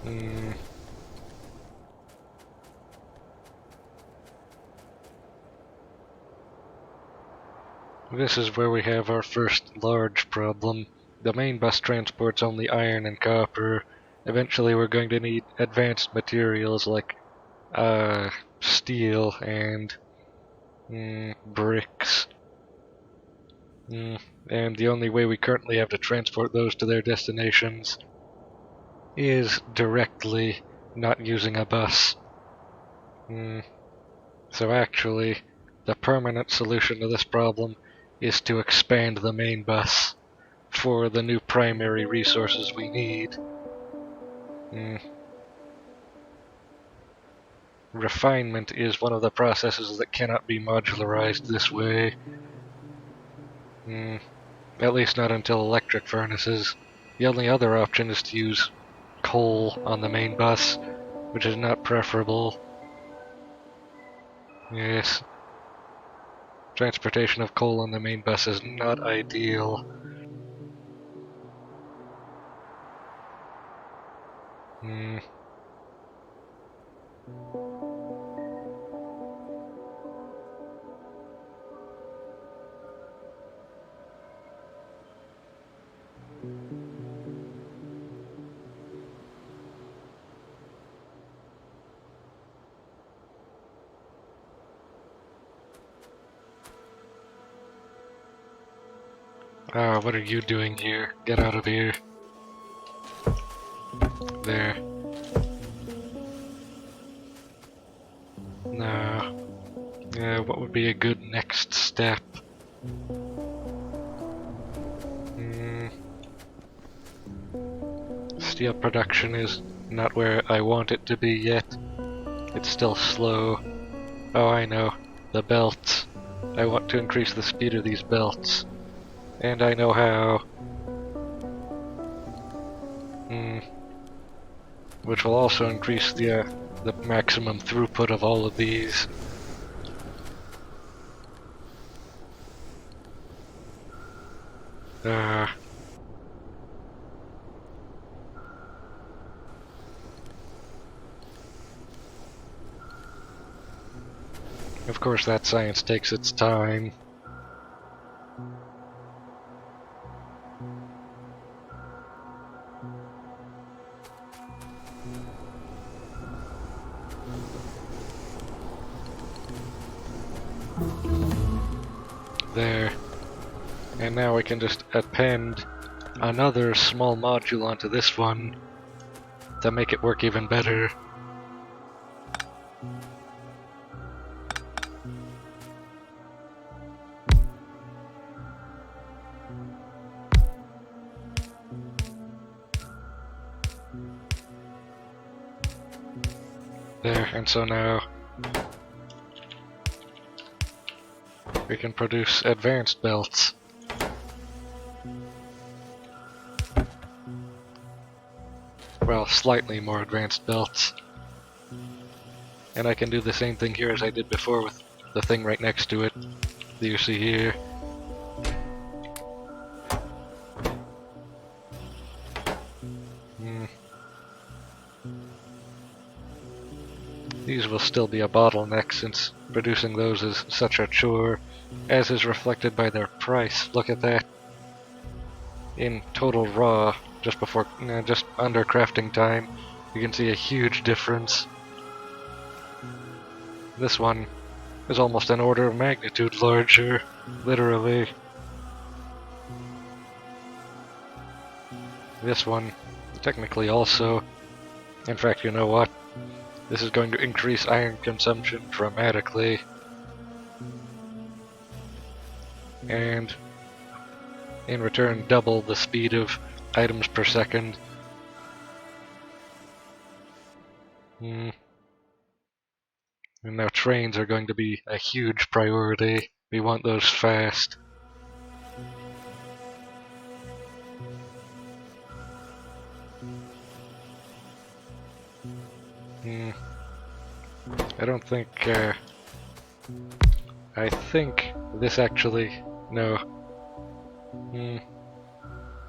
Hmm. This is where we have our first large problem. The main bus transports only iron and copper. Eventually we're going to need advanced materials like steel and bricks. And the only way we currently have to transport those to their destinations is directly, not using a bus. So actually, the permanent solution to this problem is to expand the main bus for the new primary resources we need. Refinement is one of the processes that cannot be modularized this way. At least not until electric furnaces. The only other option is to use coal on the main bus, which is not preferable. Yes. Transportation of coal on the main bus is not ideal. Ah, what are you doing here? Get out of here. There. No. What would be a good next step? Steel production is not where I want it to be yet. It's still slow. Oh, I know. The belts. I want to increase the speed of these belts. And I know how. Which will also increase the maximum throughput of all of these. Of course, that science takes its time. There. And now we can just append another small module onto this one to make it work even better. There, and so now we can produce advanced belts. Well, slightly more advanced belts. And I can do the same thing here as I did before with the thing right next to it that you see here. These will still be a bottleneck since producing those is such a chore, as is reflected by their price. Look at that. In total raw, just under crafting time, you can see a huge difference. This one is almost an order of magnitude larger, literally. This one, technically also. In fact, you know what? This is going to increase iron consumption dramatically. And in return, double the speed of items per second. And now trains are going to be a huge priority. We want those fast. I don't think, I think this actually, no.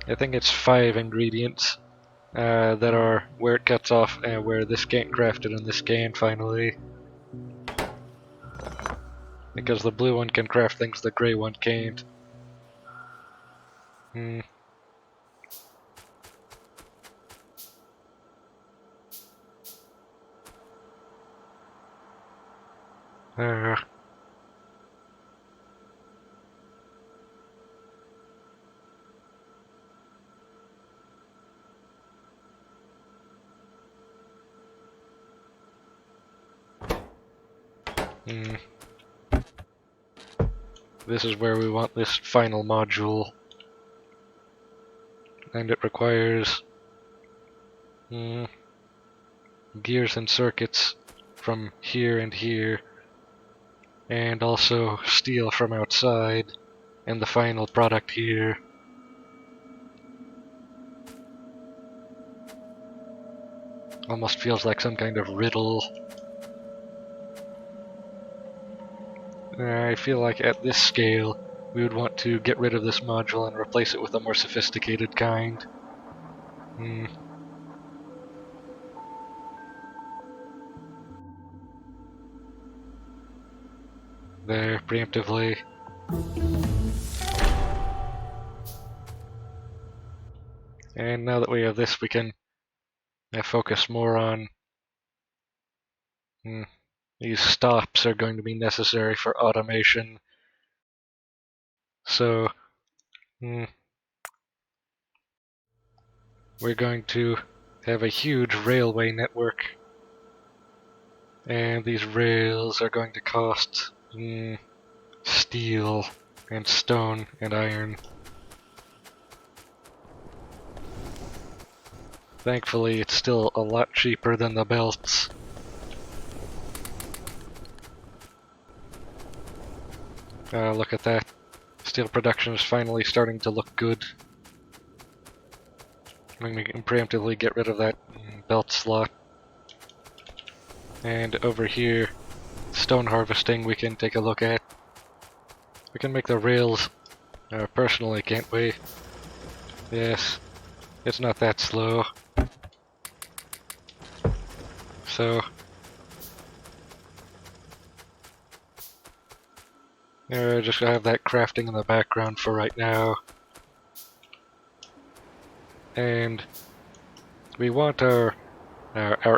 I think it's 5 ingredients that are where it cuts off and where this can't craft it and this can finally. Because the blue one can craft things the gray one can't. Uh, This is where we want this final module. And it requires gears and circuits from here and here, and also steel from outside, and the final product here. Almost feels like some kind of riddle. I feel like at this scale, we would want to get rid of this module and replace it with a more sophisticated kind. There, preemptively. And now that we have this, we can focus more on... These stops are going to be necessary for automation. So, we're going to have a huge railway network. And these rails are going to cost steel and stone and iron. Thankfully, it's still a lot cheaper than the belts. Look at that. Steel production is finally starting to look good. I'm going to preemptively get rid of that belt slot. And over here, stone harvesting we can take a look at. We can make the rails personally, can't we? Yes, it's not that slow. So, just have that crafting in the background for right now. And we want our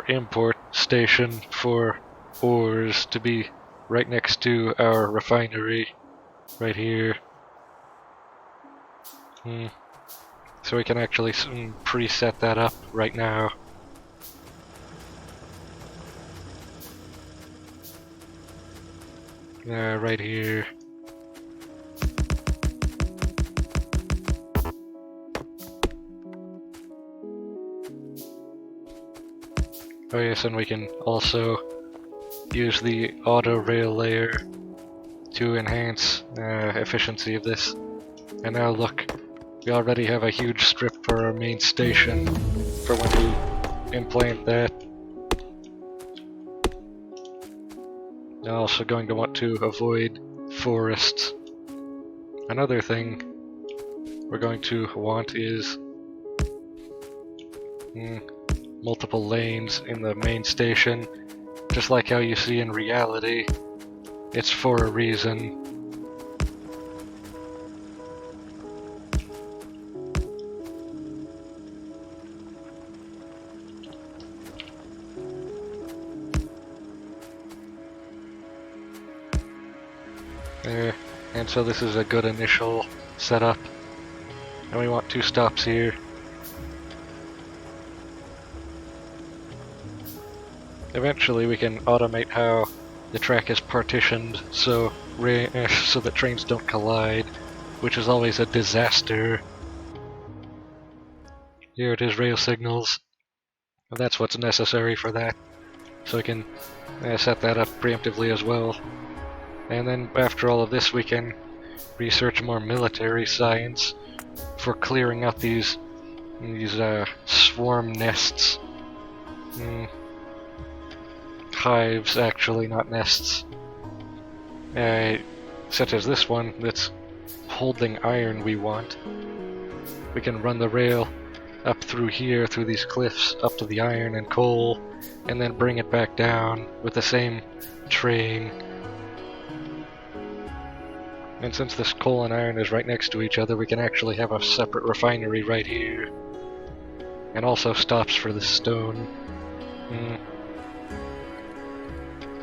import station for ores to be right next to our refinery, right here. So we can actually preset that up right now. Right here. Oh yes, and we can also use the auto rail layer to enhance efficiency of this. And now look, we already have a huge strip for our main station for when we implant that. I'm also going to want to avoid forests. Another thing we're going to want is multiple lanes in the main station. Just like how you see in reality, it's for a reason. There, and so this is a good initial setup. And we want 2 stops here. Eventually we can automate how the track is partitioned so that trains don't collide, which is always a disaster. Here it is, rail signals. And that's what's necessary for that. So we can set that up preemptively as well. And then after all of this we can research more military science for clearing out these swarm nests. Hives, actually, not nests. Such as this one that's holding iron we want. We can run the rail up through here, through these cliffs, up to the iron and coal, and then bring it back down with the same train. And since this coal and iron is right next to each other, we can actually have a separate refinery right here. And also stops for the stone.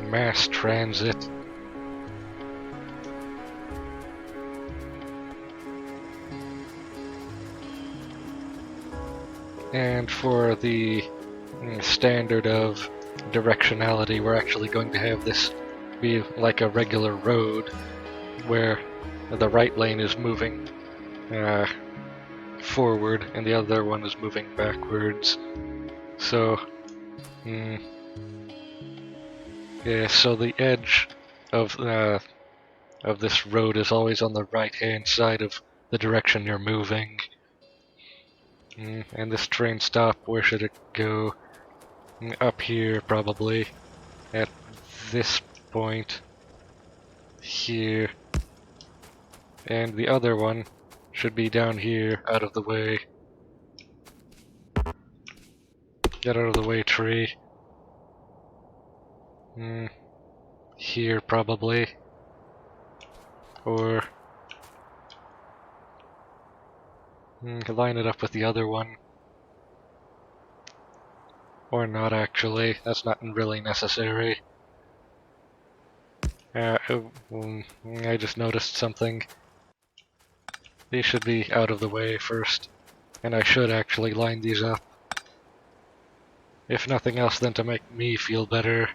Mass transit. And for the standard of directionality, we're actually going to have this be like a regular road where the right lane is moving forward and the other one is moving backwards. So, yeah, so the edge of this road is always on the right-hand side of the direction you're moving. And this train stop, where should it go? Up here, probably. At this point. Here. And the other one should be down here, out of the way. Get out of the way, tree. Here, probably. Or line it up with the other one. Or not, actually. That's not really necessary. I just noticed something. These should be out of the way first. And I should actually line these up. If nothing else, then to make me feel better.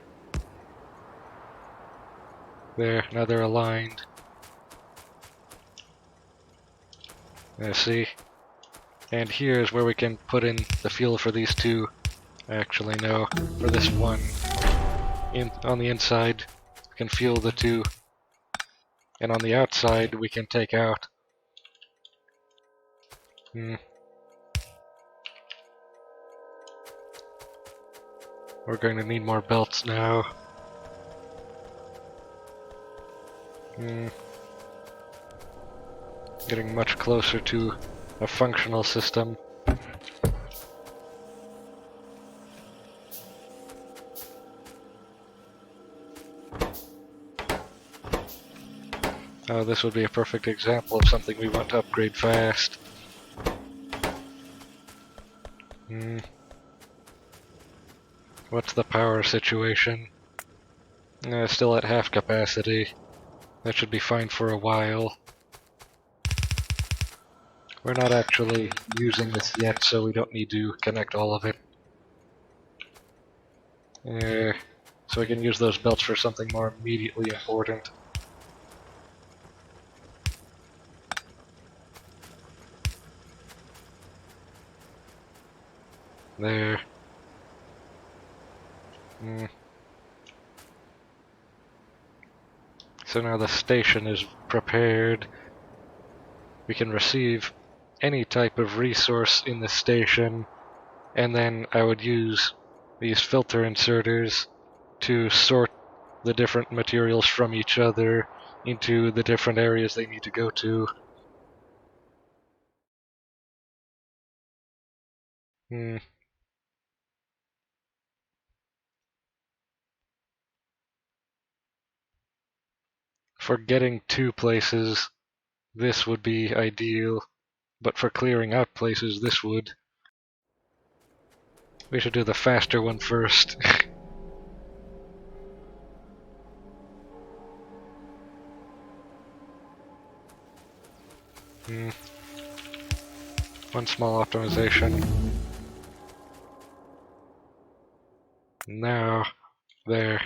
There, now they're aligned. See? And here's where we can put in the fuel for these two. Actually, no, for this one. On the inside, we can fuel the two. And on the outside, we can take out. We're going to need more belts now. Getting much closer to a functional system. Oh, this would be a perfect example of something we want to upgrade fast. What's the power situation? Still at half capacity. That should be fine for a while. We're not actually using this yet, so we don't need to connect all of it. So we can use those belts for something more immediately important. There. So now the station is prepared. We can receive any type of resource in the station, and then I would use these filter inserters to sort the different materials from each other into the different areas they need to go to. For getting to places, this would be ideal, but for clearing out places, this would. We should do the faster one first. One small optimization. Now, there.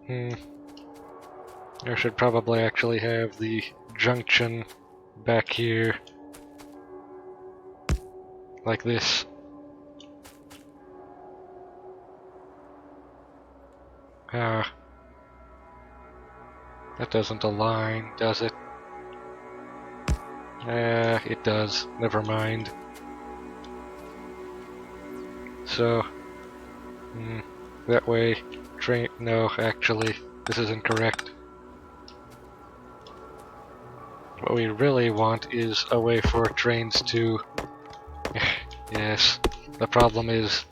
I should probably actually have the junction back here. Like this. That doesn't align, does it? It does. Never mind. So, that way, train. No, actually, this is incorrect. What we really want is a way for trains to... Yes, the problem is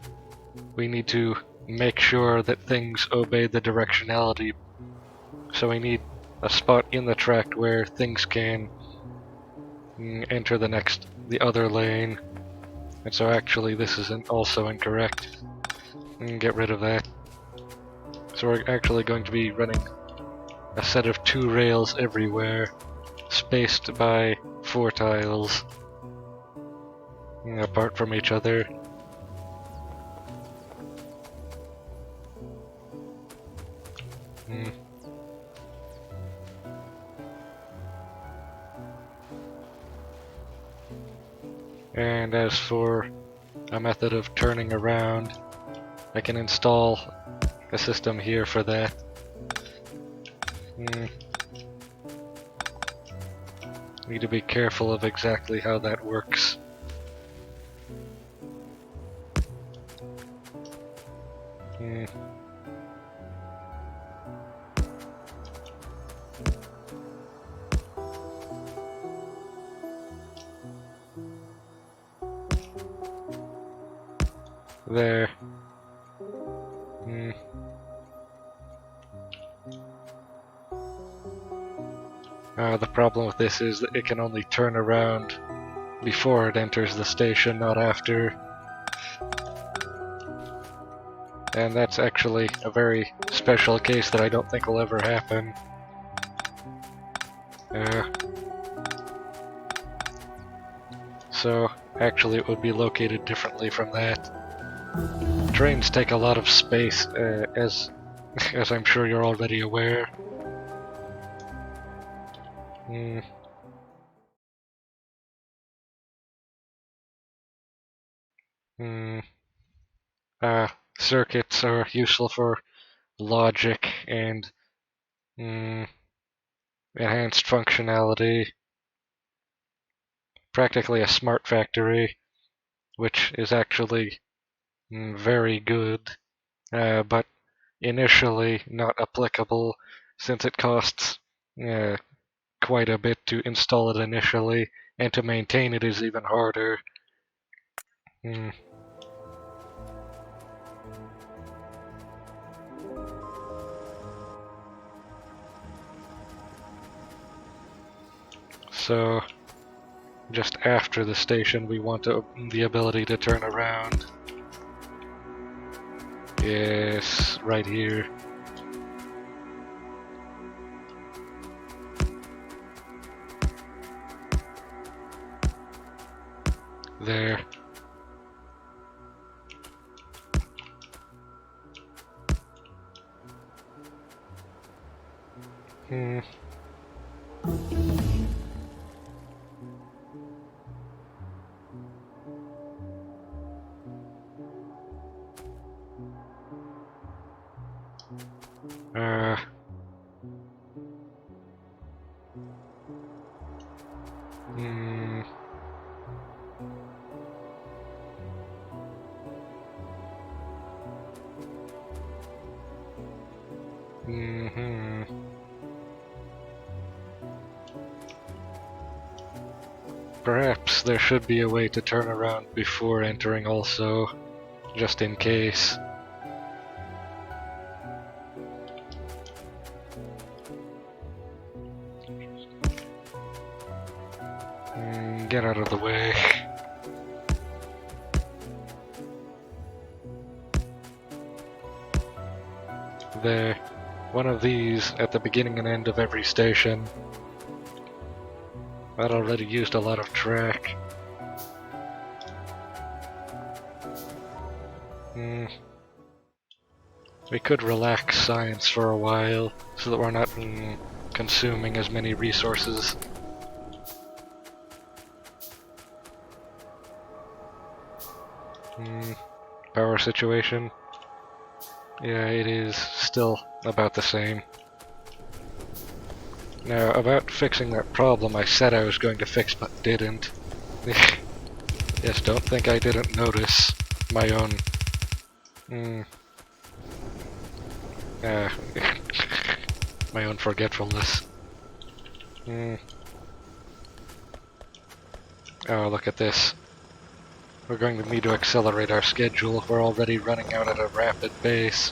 we need to make sure that things obey the directionality. So we need a spot in the track where things can enter the other lane. And so actually this is also incorrect. Get rid of that. So we're actually going to be running a set of 2 rails everywhere, spaced by 4 tiles, apart from each other. And as for a method of turning around, I can install a system here for that. Need to be careful of exactly how that works. There. The problem with this is that it can only turn around before it enters the station, not after. And that's actually a very special case that I don't think will ever happen. So, actually it would be located differently from that. Trains take a lot of space, as I'm sure you're already aware. Circuits are useful for logic and enhanced functionality. Practically a smart factory, which is actually very good, but initially not applicable since it costs quite a bit to install it initially, and to maintain it is even harder. So, just after the station we want the ability to turn around. Yes, right here. There. Perhaps there should be a way to turn around before entering also, just in case. Get out of the way. There. One of these at the beginning and end of every station. That already used a lot of track. We could relax science for a while, so that we're not consuming as many resources. Power situation. Yeah, it is still about the same. Now, about fixing that problem I said I was going to fix but didn't. Yes, don't think I didn't notice my own... my own forgetfulness. Oh, look at this. We're going to need to accelerate our schedule. We're already running out at a rapid pace.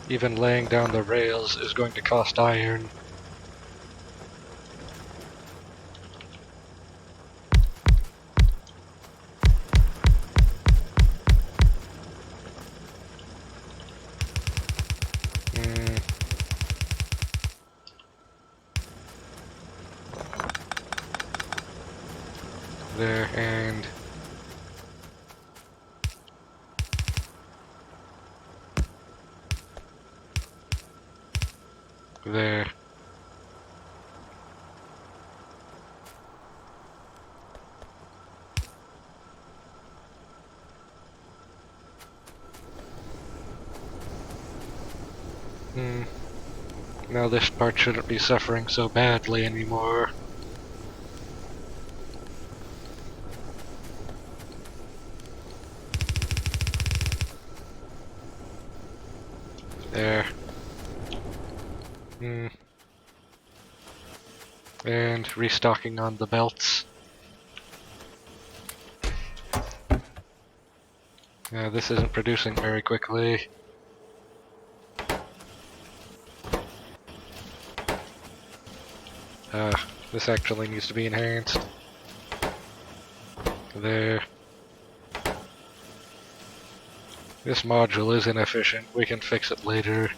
Even laying down the rails is going to cost iron. There, and there. Now this part shouldn't be suffering so badly anymore. There. And restocking on the belts. This isn't producing very quickly. This actually needs to be enhanced. There. This module is inefficient. We can fix it later.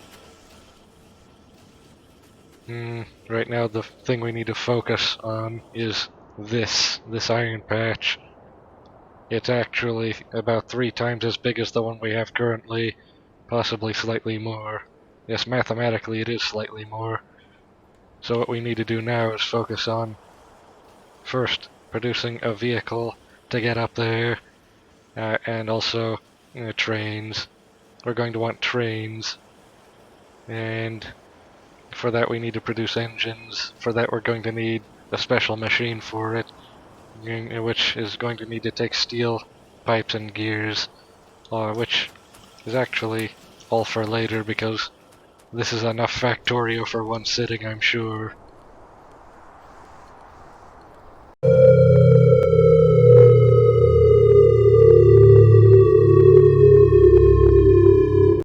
Right now the thing we need to focus on is this iron patch. It's actually about 3 times as big as the one we have currently, possibly slightly more. Yes, mathematically it is slightly more. So what we need to do now is focus on first producing a vehicle to get up there, and also trains. We're going to want trains, and for that we need to produce engines. For that we're going to need a special machine for it, which is going to need to take steel pipes and gears, which is actually all for later because this is enough Factorio for one sitting, I'm sure.